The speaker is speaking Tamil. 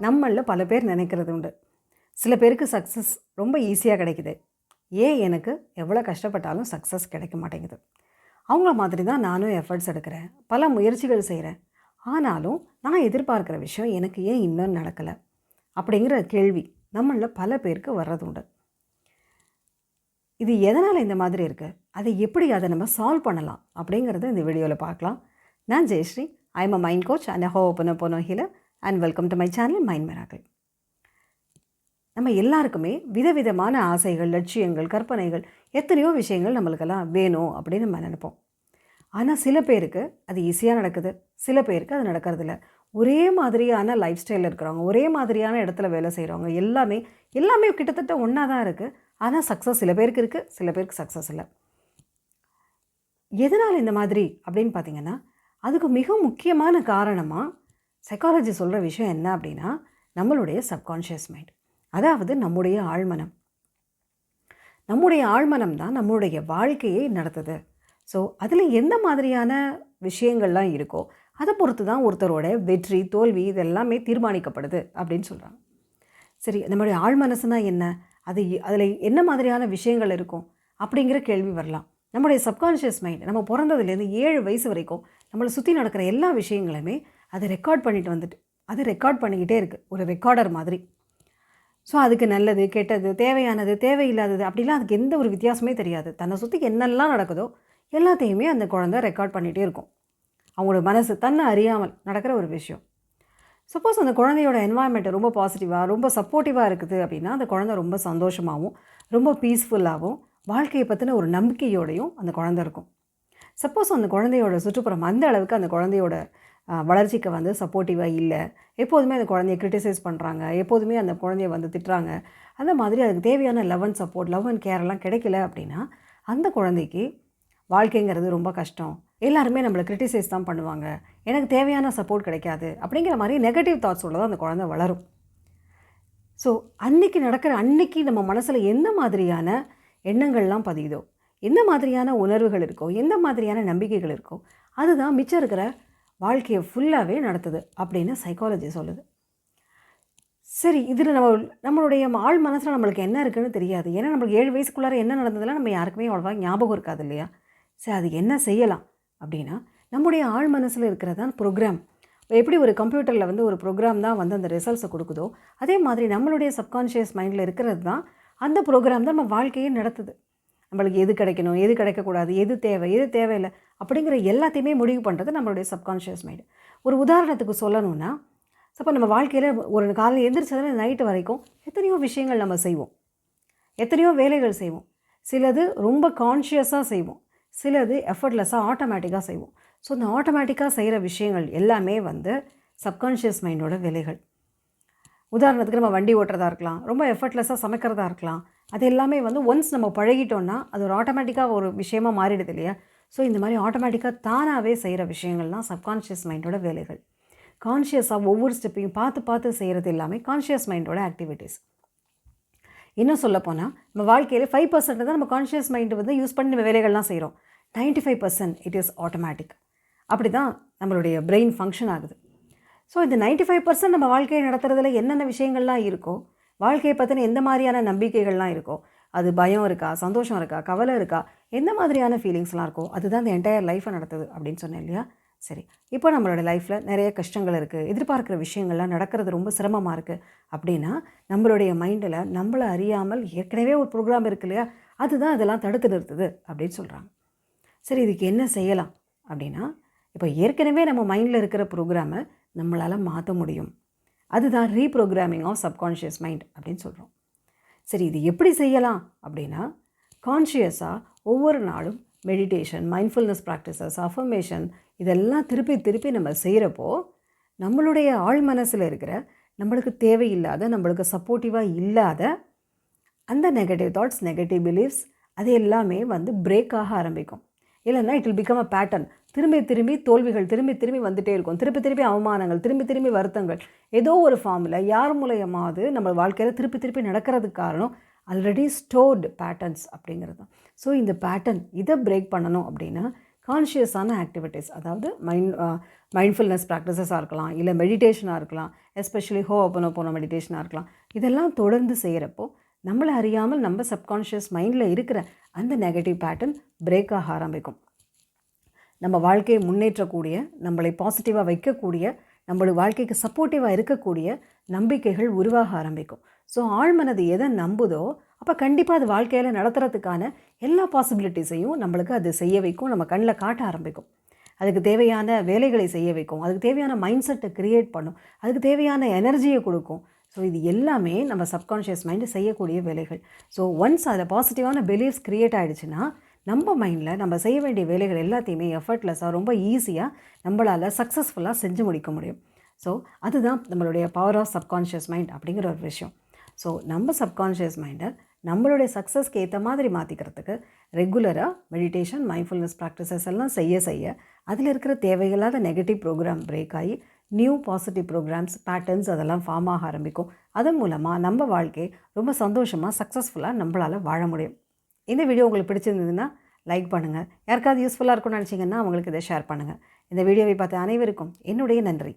நம்மளில் பல பேர் நினைக்கிறது உண்டு. சில பேருக்கு சக்ஸஸ் ரொம்ப ஈஸியாக கிடைக்குது. ஏன் எனக்கு எவ்வளோ கஷ்டப்பட்டாலும் சக்ஸஸ் கிடைக்க மாட்டேங்குது. அவங்கள மாதிரி தான் நானும் எஃபர்ட்ஸ் எடுக்கிறேன், பல முயற்சிகள் செய்கிறேன். ஆனாலும் நான் எதிர்பார்க்குற விஷயம் எனக்கு ஏன் இன்னும் நடக்கலை அப்படிங்கிற கேள்வி நம்மளில் பல பேருக்கு வர்றது உண்டு. இது எதனால் இந்த மாதிரி இருக்குது, அதை நம்ம சால்வ் பண்ணலாம் அப்படிங்கிறத இந்த வீடியோவில் பார்க்கலாம். நான் Jayashree. I am a mind coach and a hooponopono healer and welcome to my channel Mind Miracle. நம்ம எல்லாருக்குமே விதவிதமான ஆசைகள், லட்சியங்கள், கற்பனைகள், எத்தனையோ விஷயங்கள் நம்மளுக்கெல்லாம் வேணும் அப்படின்னு நம்ம நினைப்போம். ஆனால் சில பேருக்கு அது ஈஸியாக நடக்குது, சில பேருக்கு அது நடக்கிறதில்ல. ஒரே மாதிரியான லைஃப் ஸ்டைலில் இருக்கிறவங்க, ஒரே மாதிரியான இடத்துல வேலை செய்கிறவங்க எல்லாமே கிட்டத்தட்ட ஒன்றா தான் இருக்குது. ஆனால் சக்ஸஸ் சில பேருக்கு இருக்குது, சில பேருக்கு சக்ஸஸ் இல்லை. எதனால் இந்த மாதிரி அப்படின்னு பார்த்தீங்கன்னா, அதுக்கு மிக முக்கியமான காரணமாக சைக்காலஜி சொல்கிற விஷயம் என்ன அப்படின்னா, நம்மளுடைய சப்கான்ஷியஸ் மைண்ட், அதாவது நம்முடைய ஆழ்மனம். நம்முடைய ஆழ்மனம் தான் நம்மளுடைய வாழ்க்கையை நடத்துது. ஸோ அதில் எந்த மாதிரியான விஷயங்கள்லாம் இருக்கோ அதை பொறுத்து தான் ஒருத்தரோட வெற்றி, தோல்வி இதெல்லாமே தீர்மானிக்கப்படுது அப்படின்னு சொல்கிறாங்க. சரி, நம்மளுடைய ஆழ்மனசுனா என்ன, அதில் என்ன மாதிரியான விஷயங்கள் இருக்கும் அப்படிங்கிற கேள்வி வரலாம். நம்முடைய சப்கான்ஷியஸ் மைண்ட் நம்ம பிறந்ததுலேருந்து 7 வயசு வரைக்கும் நம்மளை சுற்றி நடக்கிற எல்லா விஷயங்களுமே அதை ரெக்கார்ட் பண்ணிக்கிட்டே இருக்குது, ஒரு ரெக்கார்டர் மாதிரி. ஸோ அதுக்கு நல்லது, கெட்டது, தேவையானது, தேவையில்லாதது அப்படிலாம் அதுக்கு எந்த ஒரு வித்தியாசமே தெரியாது. தன்னை சுற்றி என்னெல்லாம் நடக்குதோ எல்லாத்தையுமே அந்த குழந்தை ரெக்கார்ட் பண்ணிகிட்டே இருக்கும். அவங்களோட மனசு தன்னை அறியாமல் நடக்கிற ஒரு விஷயம். சப்போஸ் அந்த குழந்தையோட என்வாயன்மெண்ட்டு ரொம்ப பாசிட்டிவாக, ரொம்ப சப்போர்ட்டிவாக இருக்குது அப்படின்னா அந்த குழந்தை ரொம்ப சந்தோஷமாகவும், ரொம்ப பீஸ்ஃபுல்லாகவும், வாழ்க்கையை பற்றின ஒரு நம்பிக்கையோடையும் அந்த குழந்தை இருக்கும். சப்போஸ் அந்த குழந்தையோட சுற்றுப்புறம் அந்த அளவுக்கு அந்த குழந்தையோட வளர்ச்சிக்கு வந்து சப்போர்ட்டிவாக இல்லை, எப்போதுமே அந்த குழந்தைய கிரிட்டிசைஸ் பண்ணுறாங்க, எப்போதுமே அந்த குழந்தைய வந்து திட்டுறாங்க, அந்த மாதிரி அதுக்கு தேவையான love and support, love and கேரெல்லாம் கிடைக்கல அப்படின்னா அந்த குழந்தைக்கு வாழ்க்கைங்கிறது ரொம்ப கஷ்டம், எல்லாருமே நம்மளை கிரிட்டிசைஸ் தான் பண்ணுவாங்க, எனக்கு தேவையான சப்போர்ட் கிடைக்காது அப்படிங்கிற மாதிரி நெகட்டிவ் தாட்ஸோடு தான் அந்த குழந்தை வளரும். ஸோ அன்னைக்கு நம்ம மனசில் எந்த மாதிரியான எண்ணங்கள்லாம் பதியுதோ, எந்த மாதிரியான உணர்வுகள் இருக்கோ, எந்த மாதிரியான நம்பிக்கைகள் இருக்கோ, அதுதான் மிச்சம் இருக்கிற வாழ்க்கையை ஃபுல்லாகவே நடத்துது அப்படின்னு சைக்காலஜி சொல்லுது. சரி, இதில் நம்மளுடைய ஆழ் மனசில் நம்மளுக்கு என்ன இருக்குதுன்னு தெரியாது. ஏன்னா நம்மளுக்கு 7 வயசுக்குள்ளார என்ன நடந்ததெல்லாம் நம்ம யாருக்குமே அவ்வளோவா ஞாபகம் இருக்காது இல்லையா? சரி, அது என்ன செய்யலாம் அப்படின்னா, நம்முடைய ஆழ் மனசில் இருக்கிறதான் ப்ரோக்ராம். எப்படி ஒரு கம்ப்யூட்டரில் வந்து ஒரு ப்ரோக்ராம் தான் வந்து அந்த ரிசல்ட்ஸை கொடுக்குதோ, அதே மாதிரி நம்மளுடைய சப்கான்ஷியஸ் மைண்டில் இருக்கிறது தான் அந்த ப்ரோக்ராம் தான் நம்ம வாழ்க்கையை நடத்துது. நம்மளுக்கு எது கிடைக்கணும், எது கிடைக்கக்கூடாது, எது தேவை, எது தேவையில்லை அப்படிங்கிற எல்லாத்தையுமே முடிவு பண்ணுறது நம்மளுடைய சப்கான்ஷியஸ் மைண்டு. ஒரு உதாரணத்துக்கு சொல்லணும்னா, சப்போ நம்ம வாழ்க்கையில் ஒரு காலையில் எந்திரிச்சதில் நைட்டு வரைக்கும் எத்தனையோ விஷயங்கள் நம்ம செய்வோம், எத்தனையோ வேலைகள் செய்வோம். சிலது ரொம்ப கான்ஷியஸாக செய்வோம், சிலது எஃபர்ட்லெஸ்ஸாக ஆட்டோமேட்டிக்காக செய்வோம். ஸோ இந்த ஆட்டோமேட்டிக்காக செய்கிற விஷயங்கள் எல்லாமே வந்து சப்கான்ஷியஸ் மைண்டோட வேலைகள். உதாரணத்துக்கு நம்ம வண்டி ஓட்டுறதா இருக்கலாம், ரொம்ப எஃபர்ட்லெஸ்ஸாக சமைக்கிறதா இருக்கலாம். அது எல்லாமே வந்து ஒன்ஸ் நம்ம பழகிட்டோன்னா அது ஒரு ஆட்டோமேட்டிக்காக ஒரு விஷயமாக மாறிடுது இல்லையா? ஸோ இந்த மாதிரி ஆட்டோமேட்டிக்காக தானாகவே செய்கிற விஷயங்கள்லாம் சப்கான்ஷியஸ் மைண்டோட வேலைகள். கான்ஷியஸாக ஒவ்வொரு ஸ்டெப்பையும் பார்த்து செய்கிறது எல்லாமே கான்ஷியஸ் மைண்டோட ஆக்டிவிட்டீஸ். இன்னும் சொல்லப்போனால் நம்ம வாழ்க்கையில் 5% தான் நம்ம கான்ஷியஸ் மைண்டு வந்து யூஸ் பண்ணி நம்ம வேலைகள்லாம் செய்கிறோம். 95% இட் இஸ் ஆட்டோமேட்டிக். அப்படி தான் நம்மளுடைய பிரெயின் ஃபங்க்ஷன் ஆகுது. ஸோ இந்த 95% நம்ம வாழ்க்கையை நடத்துறதுல என்னென்ன விஷயங்கள்லாம் இருக்கோ, வாழ்க்கையை பற்றின எந்த மாதிரியான நம்பிக்கைகள்லாம் இருக்கோ, அது பயம் இருக்கா, சந்தோஷம் இருக்கா, கவலை இருக்கா, எந்த மாதிரியான ஃபீலிங்ஸ்லாம் இருக்கோ, அதுதான் அந்த என்டையர் லைஃப்பை நடத்துது அப்படின்னு சொன்னேன் இல்லையா? சரி, இப்போ நம்மளோட லைஃப்பில் நிறைய கஷ்டங்கள் இருக்குது, எதிர்பார்க்குற விஷயங்கள்லாம் நடக்கிறது ரொம்ப சிரமமாக இருக்குது அப்படின்னா நம்மளுடைய மைண்டில் நம்மளை அறியாமல் ஏற்கனவே ஒரு ப்ரோக்ராம் இருக்குது இல்லையா, அதுதான் அதெல்லாம் தடுத்து நிறுத்துது அப்படின்னு சொல்கிறாங்க. சரி, இதுக்கு என்ன செய்யலாம் அப்படின்னா, இப்போ ஏற்கனவே நம்ம மைண்டில் இருக்கிற ப்ரோக்ராமை நம்மளால் மாற்ற முடியும். அதுதான் ரீப்ரோக்ராமிங் ஆஃப் சப்கான்ஷியஸ் மைண்ட் அப்படின்னு சொல்கிறோம். சரி, இது எப்படி செய்யலாம் அப்படின்னா, கான்ஷியஸாக ஒவ்வொரு நாளும் மெடிடேஷன், மைண்ட்ஃபுல்னஸ் ப்ராக்டிசஸ், அஃபர்மேஷன் இதெல்லாம் திருப்பி நம்ம செய்கிறப்போ நம்மளுடைய ஆழ் மனசில் இருக்கிற நம்மளுக்கு தேவையில்லாத, நம்மளுக்கு சப்போர்ட்டிவாக இல்லாத அந்த நெகட்டிவ் தாட்ஸ், நெகட்டிவ் பிலீஃப்ஸ் அது எல்லாமே வந்து பிரேக் ஆக ஆரம்பிக்கும். இல்லைன்னா it will become a pattern. திரும்பி தோல்விகள் திரும்பி வந்துகிட்டே இருக்கும், திருப்பி அவமானங்கள், திரும்பி வருத்தங்கள், ஏதோ ஒரு ஃபார்மில் யார் மூலயமாவது நம்ம வாழ்க்கையில் திருப்பி நடக்கிறதுக்கு காரணம் ஆல்ரெடி ஸ்டோர்டு பேட்டர்ன்ஸ் அப்படிங்கிறது தான். ஸோ இந்த பேட்டர்ன் இதை பிரேக் பண்ணணும் அப்படின்னா கான்ஷியஸான ஆக்டிவிட்டீஸ், அதாவது மைண்ட்ஃபுல்னஸ் ப்ராக்டிசஸாக இருக்கலாம், இல்லை மெடிடேஷனாக இருக்கலாம், எஸ்பெஷலி ஹோபனோபோனோ மெடிடேஷனாக இருக்கலாம். இதெல்லாம் தொடர்ந்து செய்கிறப்போ நம்மளை அறியாமல் நம்ம சப்கான்ஷியஸ் மைண்டில் இருக்கிற அந்த நெகட்டிவ் பேட்டர்ன் பிரேக் ஆக ஆரம்பிக்கும். நம்ம வாழ்க்கையை முன்னேற்றக்கூடிய, நம்மளை பாசிட்டிவாக வைக்கக்கூடிய, நம்மளோட வாழ்க்கைக்கு சப்போர்ட்டிவாக இருக்கக்கூடிய நம்பிக்கைகள் உருவாக ஆரம்பிக்கும். ஸோ ஆழ்மனது எதை நம்புதோ அப்போ கண்டிப்பாக அது வாழ்க்கையில் நடத்துறதுக்கான எல்லா பாசிபிலிட்டிஸையும் நம்மளுக்கு அது செய்ய வைக்கும், நம்ம கண்ணில் காட்ட ஆரம்பிக்கும். அதுக்கு தேவையான வேலைகளை செய்ய வைக்கும், அதுக்கு தேவையான மைண்ட் செட்டை க்ரியேட் பண்ணும், அதுக்கு தேவையான எனர்ஜியை கொடுக்கும். ஸோ இது எல்லாமே நம்ம சப்கான்ஷியஸ் மைண்டு செய்யக்கூடிய வேலைகள். ஸோ ஒன்ஸ் அதில் பாசிட்டிவான பிலீஃப்ஸ் க்ரியேட் ஆகிடுச்சுன்னா நம்ம மைண்டில் நம்ம செய்ய வேண்டிய வேலைகள் எல்லாத்தையுமே எஃபர்ட்லெஸ்ஸாக ரொம்ப ஈஸியாக நம்மளால் சக்ஸஸ்ஃபுல்லாக செஞ்சு முடிக்க முடியும். ஸோ அதுதான் நம்மளுடைய பவர் ஆஃப் சப்கான்ஷியஸ் மைண்ட் அப்படிங்கிற ஒரு விஷயம். ஸோ நம்ம சப்கான்ஷியஸ் மைண்டை நம்மளுடைய சக்ஸஸ்க்கு ஏற்ற மாதிரி மாற்றிக்கிறதுக்கு ரெகுலராக மெடிடேஷன், மைண்ட்ஃபுல்னஸ் ப்ராக்டிசஸ் எல்லாம் செய்ய அதில் இருக்கிற தேவையில்லாத நெகட்டிவ் ப்ரோக்ராம் பிரேக் ஆகி நியூ பாசிட்டிவ் ப்ரோக்ராம்ஸ், பேட்டர்ன்ஸ் அதெல்லாம் ஃபார்ம் ஆக ஆரம்பிக்கும். அதன் மூலமாக நம்ம வாழ்க்கையை ரொம்ப சந்தோஷமாக சக்ஸஸ்ஃபுல்லாக நம்மளால் வாழ முடியும். இந்த வீடியோ உங்களுக்கு பிடிச்சிருந்ததுன்னா லைக் பண்ணுங்கள். யாருக்காவது யூஸ்ஃபுல்லாக இருக்கும்னு நினச்சிங்கன்னா அவங்களுக்கு இதை ஷேர் பண்ணுங்கள். இந்த வீடியோவை பார்த்த அனைவருக்கும் என்னுடைய நன்றி.